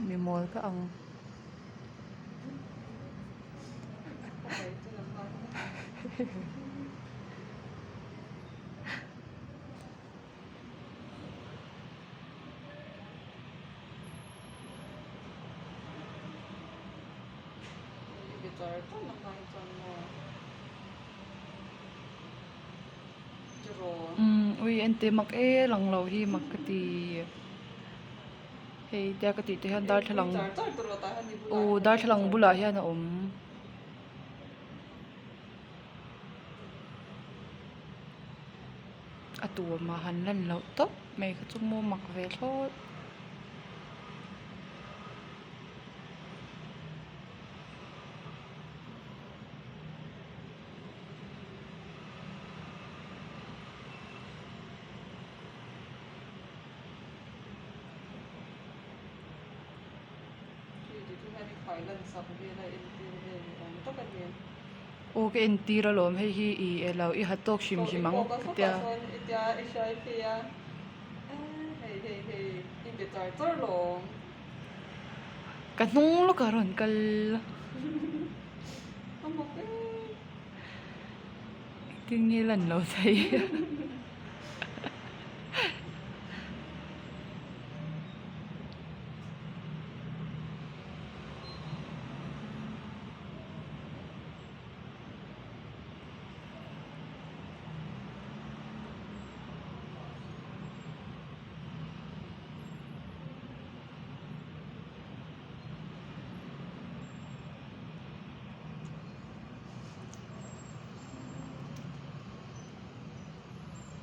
มีมอลก็อัง ui anh te mặc e lang lo hi mặc cái ti hey tia cái ti te han dar thalang o dar thalang bula hian a om a tu ma han lan lo to mai ka chu mo mak ve thot o cái en ti ra lom hei hi i e lo i hatok shim shimang tia kan nung lo karon kal tin nghe lần lo thấy